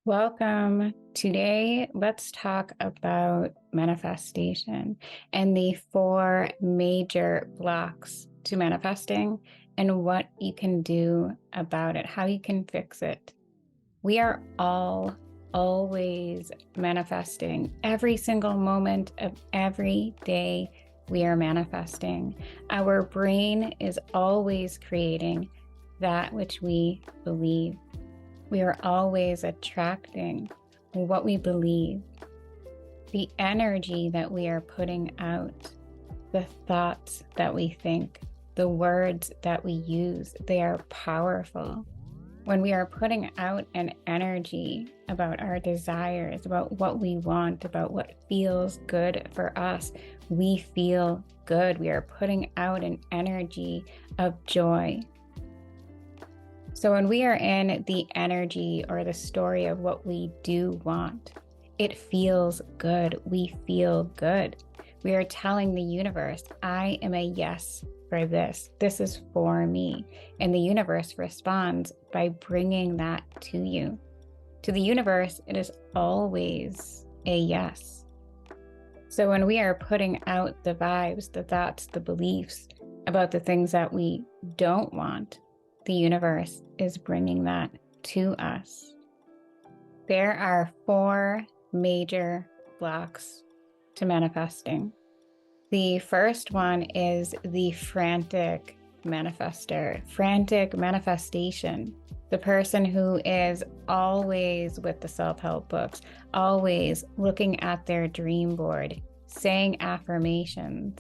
Welcome. Today, let's talk about manifestation and the four major blocks to manifesting and what you can do about it, how you can fix it. We are all always manifesting. Every single moment of every day, we are manifesting. Our brain is always creating that which we believe. We are always attracting what we believe, the energy that we are putting out, the thoughts that we think, the words that we use. They are powerful. When we are putting out an energy about our desires, about what we want, about what feels good for us, we feel good. We are putting out an energy of joy. So when we are in the energy or the story of what we do want, it feels good. We feel good. We are telling the universe, I am a yes for this. This is for me. And the universe responds by bringing that to you. To the universe, it is always a yes. So when we are putting out the vibes, the thoughts, the beliefs about the things that we don't want, the universe is bringing that to us. There are four major blocks to manifesting. The first one is the frantic manifestor, frantic manifestation. The person who is always with the self-help books, always looking at their dream board, saying affirmations,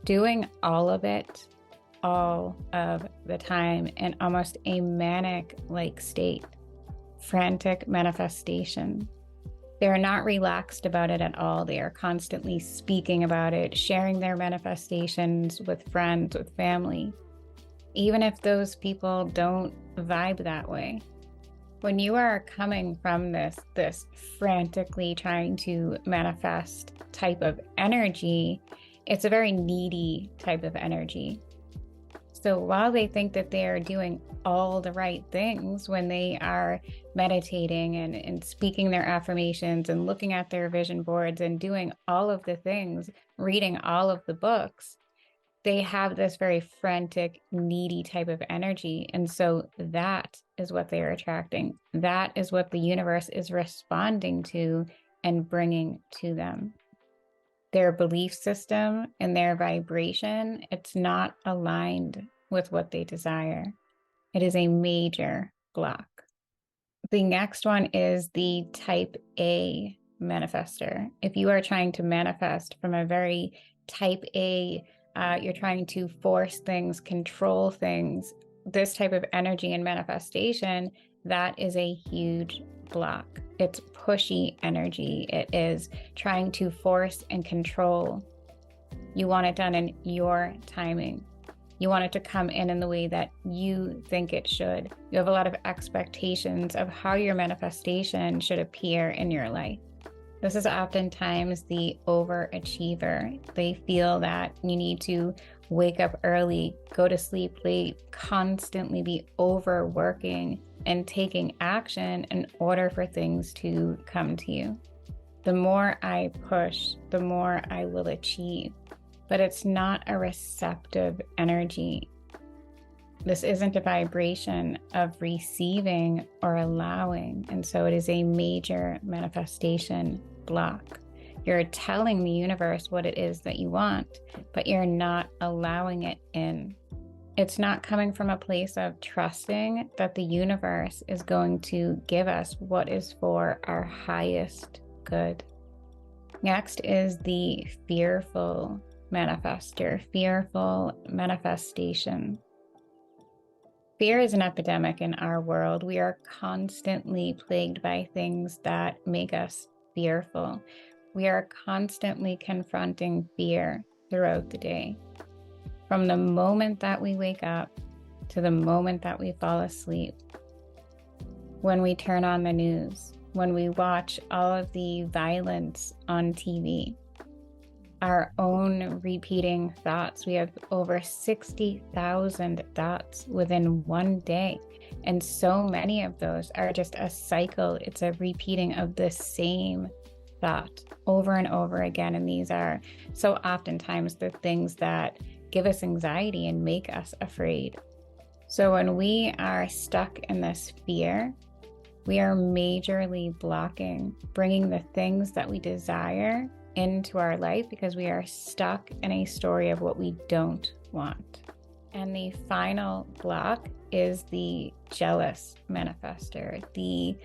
doing all of it all of the time in almost a manic-like state. Frantic manifestation. They're not relaxed about it at all. They are constantly speaking about it, sharing their manifestations with friends, with family, even if those people don't vibe that way. When you are coming from this frantically trying to manifest type of energy, it's a very needy type of energy. So while they think that they are doing all the right things when they are meditating and speaking their affirmations and looking at their vision boards and doing all of the things, reading all of the books, they have this very frantic, needy type of energy. And so that is what they are attracting. That is what the universe is responding to and bringing to them. Their belief system and their vibration, it's not aligned with what they desire. It is a major block. The next one is the type A manifestor. If you are trying to manifest from a very type A, you're trying to force things, control things, this type of energy and manifestation, that is a huge block. It's pushy energy. It is trying to force and control. You want it done in your timing. You want it to come in the way that you think it should. You have a lot of expectations of how your manifestation should appear in your life. This is oftentimes the overachiever. They feel that you need to wake up early, go to sleep late, constantly be overworking and taking action in order for things to come to you. The more I push, the more I will achieve. But it's not a receptive energy. This isn't a vibration of receiving or allowing. And so it is a major manifestation block. You're telling the universe what it is that you want, but you're not allowing it in. It's not coming from a place of trusting that the universe is going to give us what is for our highest good. Next is the fearful manifestor, fearful manifestation. Fear is an epidemic in our world. We are constantly plagued by things that make us fearful. We are constantly confronting fear throughout the day. From the moment that we wake up to the moment that we fall asleep. When we turn on the news, when we watch all of the violence on TV. our own repeating thoughts. We have over 60,000 thoughts within one day. And so many of those are just a cycle. It's a repeating of the same thought over and over again. And these are so oftentimes the things that give us anxiety and make us afraid. So when we are stuck in this fear, we are majorly blocking bringing the things that we desire into our life because we are stuck in a story of what we don't want. And the final block is the jealous manifestor, the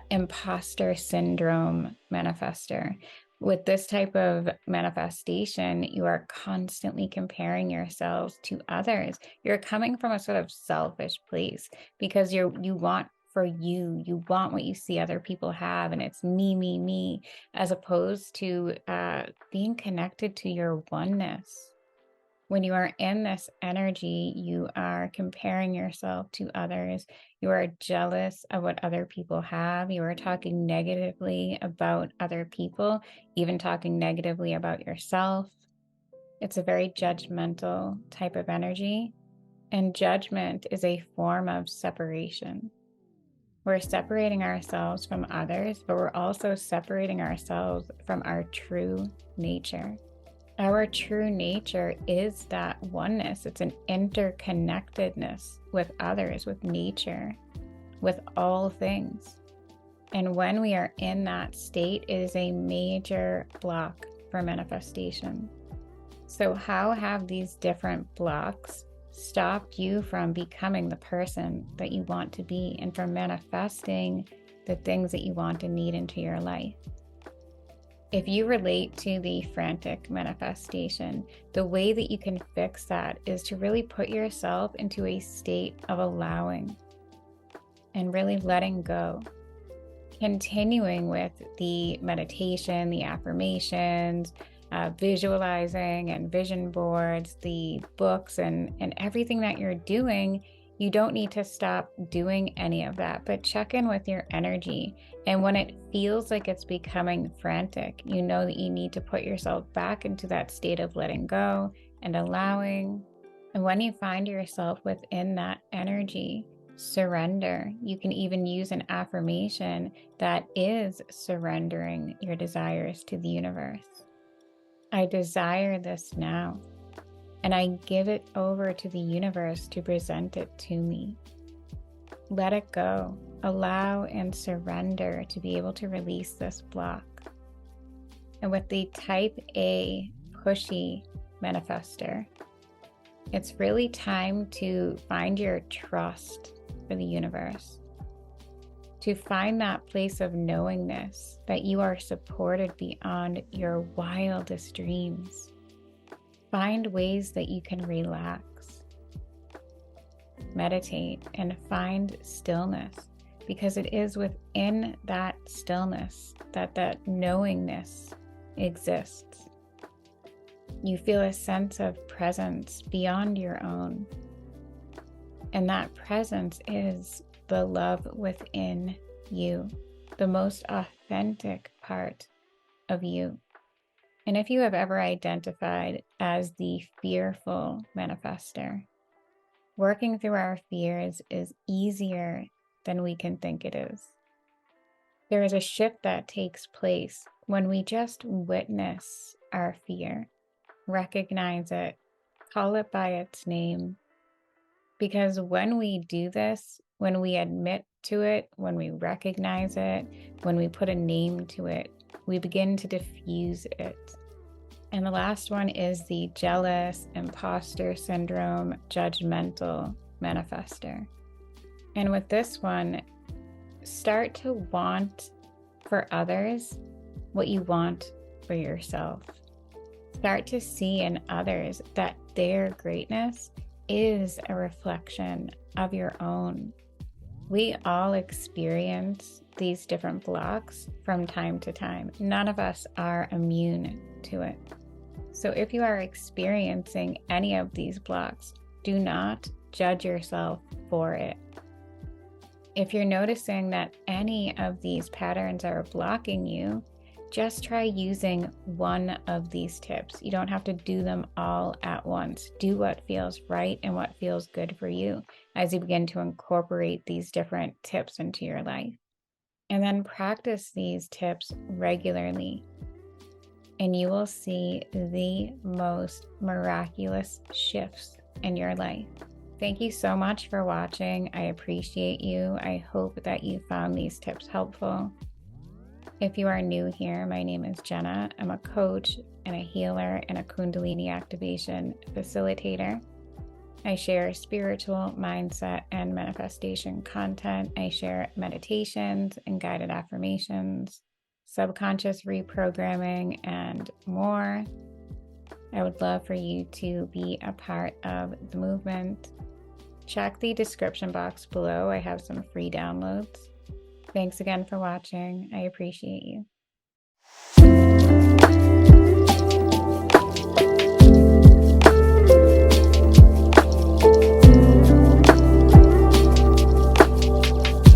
imposter syndrome manifestor. With this type of manifestation, you are constantly comparing yourselves to others. You're coming from a sort of selfish place because you want for you want what you see other people have, and it's me, as opposed to being connected to your oneness. When you are in this energy, you are comparing yourself to others. You are jealous of what other people have. You are talking negatively about other people, even talking negatively about yourself. It's a very judgmental type of energy. And judgment is a form of separation. We're separating ourselves from others, but we're also separating ourselves from our true nature. Our true nature is that oneness. It's an interconnectedness with others, with nature, with all things. And when we are in that state, it is a major block for manifestation. So how have these different blocks stopped you from becoming the person that you want to be and from manifesting the things that you want and need into your life? If you relate to the frantic manifestation, the way that you can fix that is to really put yourself into a state of allowing and really letting go. Continuing with the meditation, the affirmations, visualizing and vision boards, the books and everything that you're doing, you don't need to stop doing any of that, but check in with your energy. And when it feels like it's becoming frantic, you know that you need to put yourself back into that state of letting go and allowing. And when you find yourself within that energy, surrender. You can even use an affirmation that is surrendering your desires to the universe. I desire this now, and I give it over to the universe to present it to me. Let it go. Allow and surrender to be able to release this block. And with the type A pushy manifestor, it's really time to find your trust for the universe, to find that place of knowingness that you are supported beyond your wildest dreams. Find ways that you can relax, meditate, and find stillness, because it is within that stillness that knowingness exists. You feel a sense of presence beyond your own. And that presence is the love within you, the most authentic part of you. And if you have ever identified as the fearful manifestor, working through our fears is easier than we can think it is. There is a shift that takes place when we just witness our fear, recognize it, call it by its name. Because when we do this, when we admit to it, when we recognize it, when we put a name to it, we begin to diffuse it. And the last one is the jealous, imposter syndrome, judgmental manifestor. And with this one, start to want for others what you want for yourself. Start to see in others that their greatness is a reflection of your own. We all experience these different blocks from time to time. None of us are immune to it. So if you are experiencing any of these blocks, do not judge yourself for it. If you're noticing that any of these patterns are blocking you, Just try using one of these tips. You don't have to do them all at once. Do what feels right and what feels good for you as you begin to incorporate these different tips into your life. And then practice these tips regularly, and you will see the most miraculous shifts in your life. Thank you so much for watching. I appreciate you. I hope that you found these tips helpful. If you are new here, my name is Jenna. I'm a coach and a healer and a Kundalini activation facilitator. I share spiritual, mindset, and manifestation content. I share meditations and guided affirmations, subconscious reprogramming, and more. I would love for you to be a part of the movement. Check the description box below. I have some free downloads. Thanks again for watching. I appreciate you.